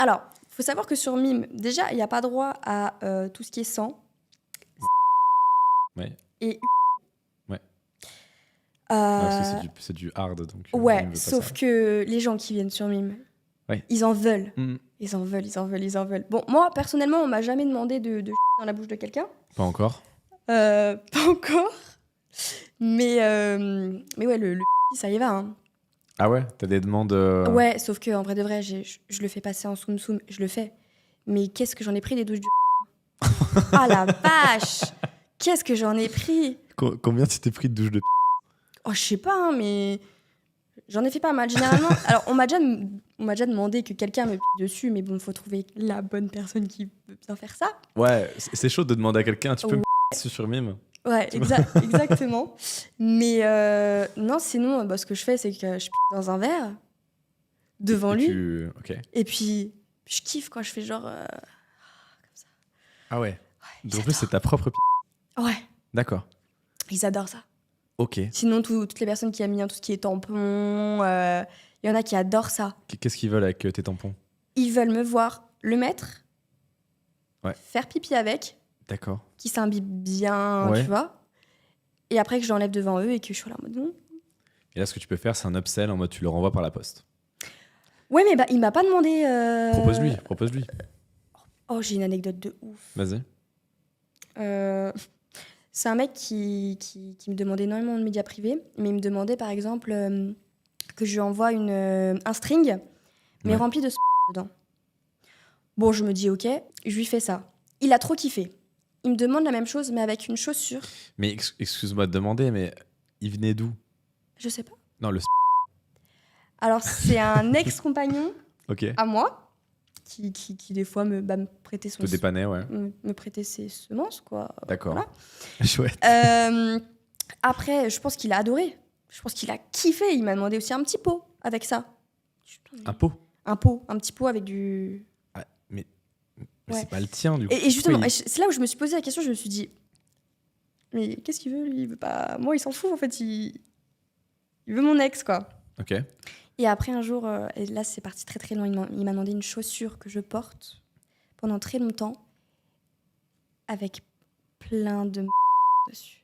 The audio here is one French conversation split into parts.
Alors, il faut savoir que sur Mime, déjà, il n'y a pas droit à tout ce qui est sang. Ouais. Et Ouais. Non, parce que c'est du hard, donc... ouais, Mime veut pas sauf ça. que les gens qui viennent sur Mime, Ouais. ils en veulent. Mm. Ils en veulent. Bon, moi, personnellement, on m'a jamais demandé de dans la bouche de quelqu'un. Pas encore. Pas encore. Mais ouais, le ça y va. Hein. Ah ouais, t'as des demandes... Ouais, sauf que en vrai de vrai, je le fais passer en soum-soum, je le fais. Mais qu'est-ce que j'en ai pris des douches du... Ah la vache! Qu'est-ce que j'en ai pris? Combien tu t'es pris de douche de... Oh, je sais pas, hein, mais j'en ai fait pas mal. Généralement, alors on m'a déjà demandé que quelqu'un me pisse dessus, mais bon, faut trouver la bonne personne qui veut bien faire ça. Ouais, c'est chaud de demander à quelqu'un, tu peux Ouais. me dessus sur Mime? Ouais, exactement. Mais non, sinon, ce que je fais, c'est que je pisse dans un verre devant lui. Ok. Et puis, je kiffe quand je fais genre... comme ça. Ah ouais. Ouais, Donc en plus, c'est ta propre Ouais, D'accord. ils adorent ça. Ok. Sinon, toutes les personnes qui aiment bien tout ce qui est tampon, il y en a qui adorent ça. Qu'est-ce qu'ils veulent avec tes tampons? Ils veulent me voir le mettre, Ouais. faire pipi avec, D'accord. qui s'imbibe bien, Ouais. tu vois. Et après que je l'enlève devant eux et que je suis là en mode non. Et là, ce que tu peux faire, c'est un upsell en mode tu le renvoies par la poste. Ouais, mais il m'a pas demandé... Propose-lui. Oh, j'ai une anecdote de ouf. Vas-y. C'est un mec qui me demandait énormément de médias privés, mais il me demandait par exemple que je lui envoie un string, mais Ouais. rempli de dedans. Bon, je me dis ok, je lui fais ça. Il a trop kiffé. Il me demande la même chose, mais avec une chaussure. Mais excuse-moi de demander, mais il venait d'où? Je sais pas. Non, le... Alors, c'est un ex-compagnon Ok. à moi qui des fois me prêtait Te dépanner, ouais. me prêtait ses semences, quoi. D'accord. Voilà. Chouette. Après, je pense qu'il a adoré. Je pense qu'il a kiffé. Il m'a demandé aussi un petit pot avec ça. Un pot? Un pot, un petit pot avec du... Ah, mais Ouais. c'est pas le tien, du coup. Et justement, Oui. c'est là où je me suis posé la question, je me suis dit, mais qu'est-ce qu'il veut, lui? Il veut pas... Moi, il s'en fout, en fait. Il veut mon ex, quoi. Ok. Et après, un jour, et là, c'est parti très très loin, il m'a demandé une chaussure que je porte pendant très longtemps avec plein de dessus.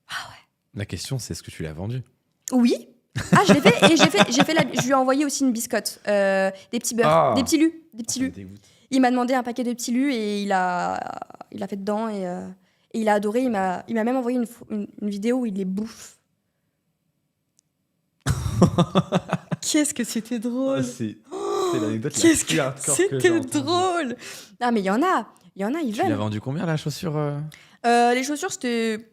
Ah ouais. La question, c'est est-ce que tu l'as vendu? Oui. Ah, je l'ai fait et je lui ai envoyé aussi une biscotte, des petits beurres, des petits lus, Ça me dégoûte. Il m'a demandé un paquet de petits lus et il a fait dedans et il a adoré. Il m'a même envoyé une vidéo où il les bouffe. Qu'est-ce que c'était drôle. C'est l'anecdote la Qu'est-ce plus que hardcore que j'ai c'était entendue. drôle. Ah, mais il y en a, ils Tu l'as veulent. vendu combien, la chaussure Les chaussures, c'était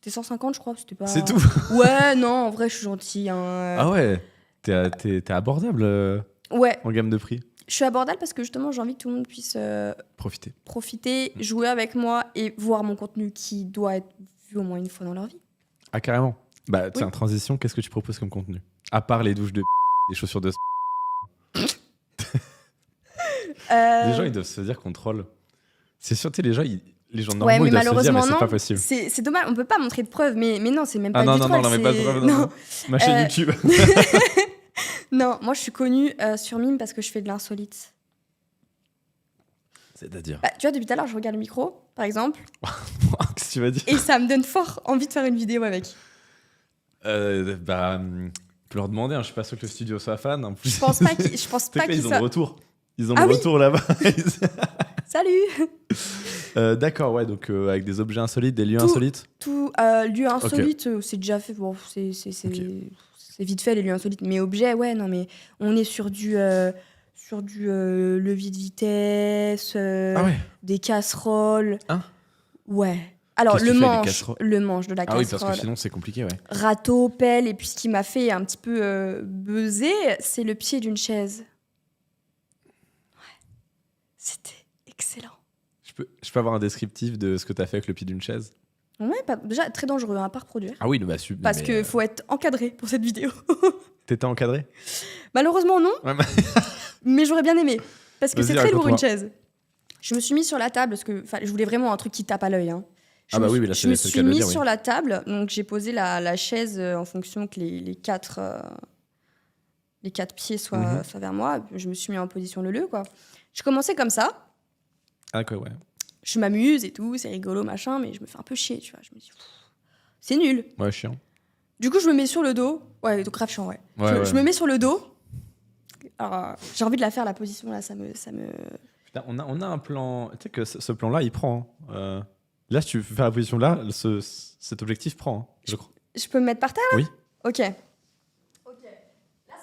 150, je crois. C'était pas... C'est tout? Ouais, non, en vrai, je suis gentille. Hein. Ah ouais. T'es abordable Ouais, en gamme de prix. je suis abordable parce que justement, j'ai envie que tout le monde puisse Profitez. profiter, jouer avec moi et voir mon contenu qui doit être vu au moins une fois dans leur vie. Ah, carrément. Bah, tiens, Oui. transition, qu'est-ce que tu proposes comme contenu? À part les douches de les chaussures de les gens, ils doivent se dire qu'on troll. C'est sûr, tu sais, les gens normaux, ouais, mais ils doivent se dire, malheureusement, mais c'est non. pas possible. C'est dommage, on peut pas montrer de preuves, mais non, c'est même pas Ah non, du non, troll. non, mais pas de c'est- preuves, non. Ma chaîne YouTube. Non, moi je suis connue sur Mime parce que je fais de l'insolite. C'est-à-dire Bah, tu vois, depuis tout à l'heure, je regarde le micro, par exemple, Qu'est-ce que tu vas dire et ça me donne fort envie de faire une vidéo avec. Tu peux leur demander, hein, je suis pas sûr que le studio soit fan. En plus, Je pense pas qu'ils ils ont soient... le retour. Ils ont Ah le oui retour là-bas. Salut. D'accord, ouais, donc avec des objets insolites, des lieux Tout- insolites. Tout lieu insolite, c'est déjà fait. Bon, c'est vite fait les lieux insolites. Mais objets, ouais, non, mais on est sur du levier de vitesse, Ah ouais. des casseroles. Hein? Ouais. Alors Qu'est-ce que le tu fais avec les manche, casseroles le manche de la Ah oui, casserole. parce que sinon c'est compliqué, ouais. Râteau, pelle, et puis ce qui m'a fait un petit peu buzzer, c'est le pied d'une chaise. Ouais. C'était excellent. Je peux avoir un descriptif de ce que t'as fait avec le pied d'une chaise? Ouais, déjà très dangereux hein, à pas reproduire. Ah oui, bah super. Parce qu'il faut être encadré pour cette vidéo. T'étais encadré? Malheureusement, non, Ouais, mais j'aurais bien aimé. Parce que Vas-y, c'est très lourd raconte-moi. une chaise. Je me suis mis sur la table parce que je voulais vraiment un truc qui tape à l'œil. Hein. Ah bah oui, mais là, je c'est me le suis cas de le mis dire, oui. sur la table, donc j'ai posé la chaise en fonction que les quatre les 4 pieds soient vers moi. Je me suis mis en position leu, quoi. Je commençais comme ça. Ah, quoi, ouais. Je m'amuse et tout, c'est rigolo, machin, mais je me fais un peu chier, tu vois. Je me dis, c'est nul. Ouais, chiant. Du coup, je me mets sur le dos. Ouais, donc grave chiant, ouais. Je me mets sur le dos. Alors, j'ai envie de la faire, la position, là, ça me... Putain, on a un plan... Tu sais que ce plan-là, il prend. Là, si tu fais la position là, cet objectif prend, je crois. Je peux me mettre par terre, là ? Oui. Ok. Là,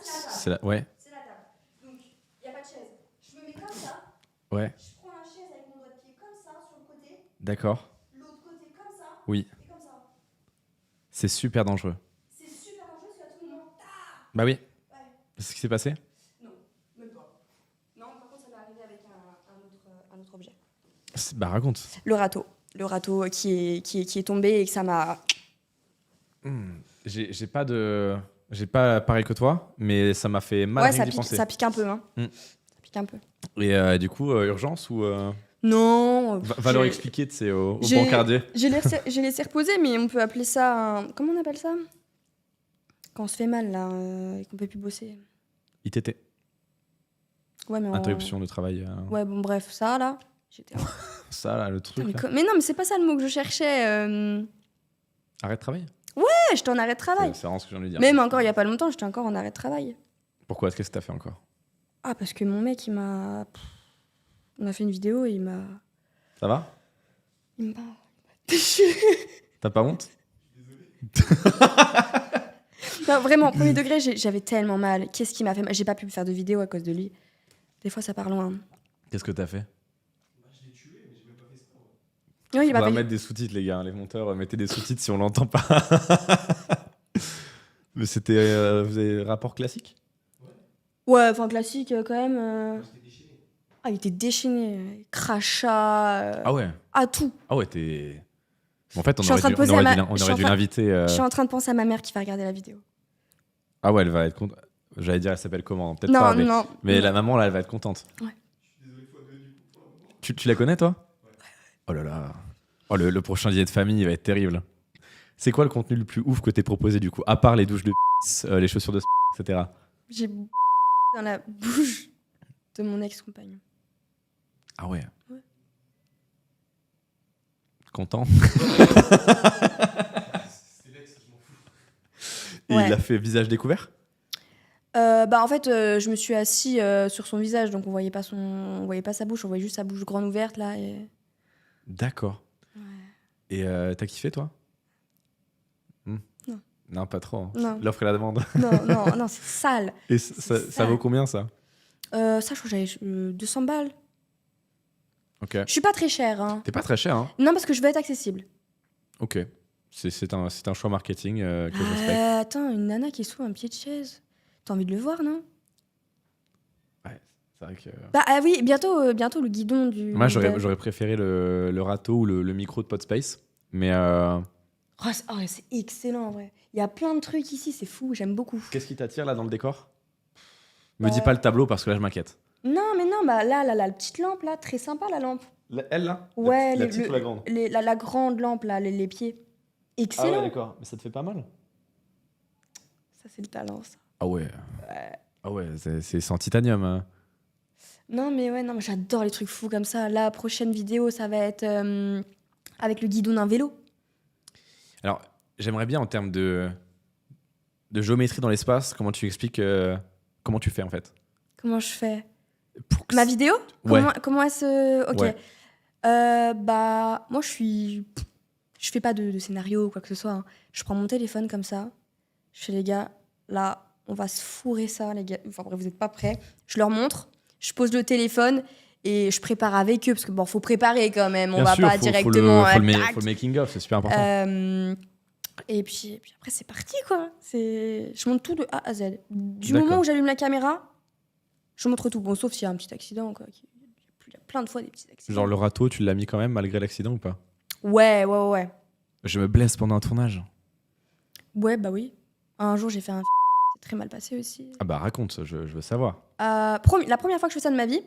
c'est la table. Ouais. C'est la table. Donc, il n'y a pas de chaise. Je me mets comme ça. Ouais. Je prends la chaise avec mon doigt de pied comme ça, sur le côté. D'accord. L'autre côté comme ça. Oui. Et comme ça. C'est super dangereux. C'est super dangereux parce qu'à tout moment... Bah oui. Ouais. C'est ce qui s'est passé ? Non, même pas. Non, par contre, ça m'est arrivé avec un autre objet. Bah raconte. Le râteau qui est tombé et que ça m'a... J'ai pas pareil que toi, mais ça m'a fait mal rien d'y penser. Ça pique un peu, hein. Ça pique un peu. Et du coup, urgence ou Non. Va leur expliquer, tu sais, au brancardier. J'ai laissé reposer, mais on peut appeler ça comment on appelle ça ? Quand on se fait mal, là, et qu'on peut plus bosser. ITT. Ouais, mais interruption de travail. Ouais, bon, bref, ça, là, j'étais... Ça, là, le truc. Mais non, mais c'est pas ça le mot que je cherchais. Arrêt de travail ? Ouais, j'étais en arrêt de travail. C'est vraiment ce que j'ai envie de dire. Même encore il y a pas longtemps, j'étais encore en arrêt de travail. Pourquoi ? Qu'est-ce que t'as fait encore ? Ah, parce que mon mec, on a fait une vidéo et il m'a... Ça va ? Il m'a déchiré. T'as pas honte ? Non, vraiment, premier degré, j'avais tellement mal. Qu'est-ce qui m'a fait mal ? J'ai pas pu faire de vidéo à cause de lui. Des fois, ça part loin. Qu'est-ce que t'as fait ? Je l'ai tué, mais j'ai même pas fait sport. Oui, On va mettre des sous-titres, les gars. Les monteurs, mettez des sous-titres si on l'entend pas. Mais c'était... vous avez rapport classique ? Ouais, enfin classique quand même. Ah, il était déchaîné. Crachat. Ah ouais. À tout. Ah ouais, t'es... En fait, on Je suis en train de poser aurait dû l'inviter. Je suis en train de penser à ma mère qui va regarder la vidéo. Ah ouais, elle va être contente. J'allais dire, elle s'appelle comment ? Peut-être Non, pas, non. mais la maman, là, elle va être contente. Ouais. Tu la connais, toi ? Ouais. Oh là là. Oh, le prochain dîner de famille, il va être terrible. C'est quoi le contenu le plus ouf que t'es proposé, du coup ? À part les douches de les chaussures de etc. J'ai dans la bouche de mon ex-compagnon. Ah ouais. Ouais. Content ? C'est l'ex, je m'en fous. Et Ouais. il a fait visage découvert ? En fait, je me suis assis sur son visage, donc on voyait pas sa bouche, on voyait juste sa bouche grande ouverte là. Et... D'accord. Ouais. Et t'as kiffé, toi ? Non. Non, pas trop. Hein. Non. L'offre et la demande. Non, c'est sale. Et ça vaut combien, ça ? Ça, je crois que j'avais 200 balles. Ok. Je suis pas très chère. Hein. T'es pas très cher, hein ? Non, parce que je veux être accessible. Ok. C'est un choix marketing que je respecte. Attends, une nana qui est sous un pied de chaise. T'as envie de le voir, non ? Ouais, c'est vrai que... Oui, bientôt le guidon du... Moi, j'aurais préféré le râteau ou le micro de Podspace. Mais... c'est excellent, en vrai. Il y a plein de trucs ici, c'est fou, j'aime beaucoup. Qu'est-ce qui t'attire, là, dans le décor ? Me dis pas le tableau, parce que là, je m'inquiète. Non, mais non, là, la petite lampe, là, très sympa, la lampe. Elle, là ? Ouais, la petite ou la grande ? la grande lampe, là, les pieds. Excellent. Ah ouais, d'accord. Mais ça te fait pas mal ? Ça, c'est le talent, ça. Ah ouais. Ah ouais, c'est en titanium. Hein. Non, mais j'adore les trucs fous comme ça. La prochaine vidéo, ça va être avec le guidon d'un vélo. Alors, j'aimerais bien, en termes de géométrie dans l'espace, comment tu expliques... comment tu fais, en fait ? Comment je fais ? Pour que Ma vidéo ? Ouais. Comment elle se... Ok. Ouais. Moi, je fais pas de scénario ou quoi que ce soit. Hein. Je prends mon téléphone comme ça. Je fais, les gars, là, on va se fourrer ça, les gars. Enfin bref, vous n'êtes pas prêts. Je leur montre. Je pose le téléphone et je prépare avec eux. Parce que bon, faut préparer quand même. On bien va sûr, pas directement... Faut le making of, c'est super important. Et puis après, c'est parti, quoi. Je montre tout de A à Z. Du D'accord. moment où j'allume la caméra, je montre tout. Bon, sauf s'il y a un petit accident, quoi. Il y a plein de fois des petits accidents. Genre, le râteau, tu l'as mis quand même, malgré l'accident ou pas ? Ouais. Je me blesse pendant un tournage. Ouais, bah oui. Un jour, j'ai fait un... C'est très mal passé aussi. Ah bah, raconte, je veux savoir. La première fois que je fais ça de ma vie,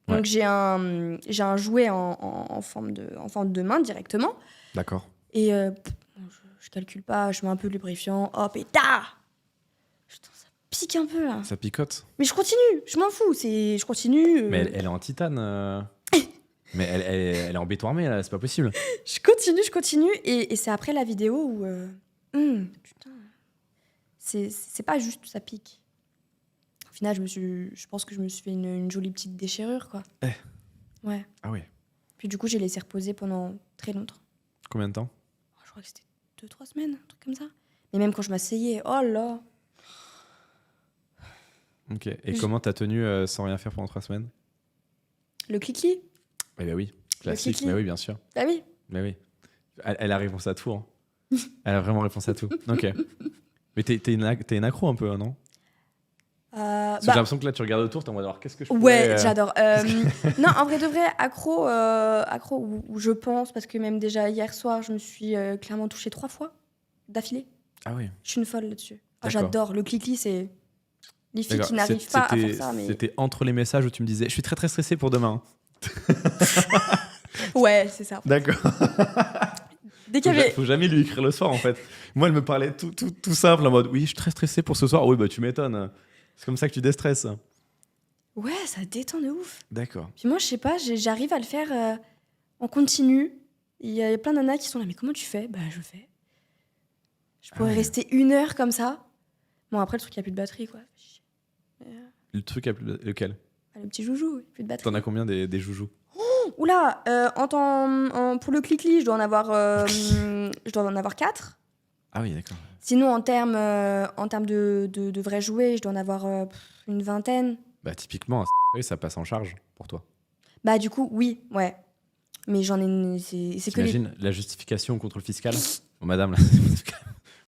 Ouais. donc j'ai un jouet en forme de main directement. D'accord. Et je calcule pas, je mets un peu de lubrifiant, hop, et ta! Putain, ça pique un peu là. Ça picote. Mais je continue, je m'en fous, je continue. Mais elle est en titane. Mais elle est en béton armé, là, c'est pas possible. Je continue, et c'est après la vidéo où... putain, c'est pas juste, ça pique. Au final, je pense que je me suis fait une jolie petite déchirure, quoi. Ouais. Ah ouais. Puis du coup, j'ai laissé reposer pendant très longtemps. Combien de temps? Je crois que c'était 2-3 semaines, un truc comme ça. Mais même quand je m'asseyais, oh là. Ok. Et comment t'as tenu sans rien faire pendant 3 semaines? Le clic-clic. Eh ben oui, classique, clic-clic. mais oui, bien sûr. Bah oui. Mais oui. Elle a réponse à tout. Hein. Elle a vraiment réponse à tout. Ok. Mais t'es une accro un peu, hein, non? Parce que j'ai l'impression que là, tu regardes autour, t'es en mode alors qu'est-ce que je pourrais, Ouais, j'adore. Non, en vrai de vrai, accro où je pense, parce que même déjà hier soir, je me suis clairement touchée 3 fois d'affilée. Ah oui. Je suis une folle là-dessus. Ah, D'accord. j'adore. Le clic-clic, c'est les filles D'accord. qui n'arrivent pas à faire ça. Mais... C'était entre les messages où tu me disais je suis très très stressée pour demain. Ouais, c'est ça. D'accord. Dès qu'il y avait... Faut jamais lui écrire le soir en fait. Moi, elle me parlait tout simple en mode oui, je suis très stressée pour ce soir. Oui, bah tu m'étonnes. C'est comme ça que tu déstresses. Ouais, ça détend de ouf. D'accord. Puis moi, je sais pas, j'arrive à le faire en continu. Il y a plein de nanas qui sont là, mais comment tu fais? Bah, je fais. Je pourrais ouais. rester 1 heure comme ça. Bon, après, le truc, il n'y a plus de batterie, quoi. Le truc, lequel? Ah, le petit joujou, plus de batterie. T'en as combien des joujoux? Oula, pour le clic-clic, je dois en avoir 4. Ah oui, d'accord. Sinon, en termes de vrais jouets, je dois en avoir une 20aine. Bah typiquement, oui, ça passe en charge pour toi. Bah du coup, oui, ouais. Mais j'en ai... C'est que les... T'imagines la justification contre le fiscal? Bon, madame, là,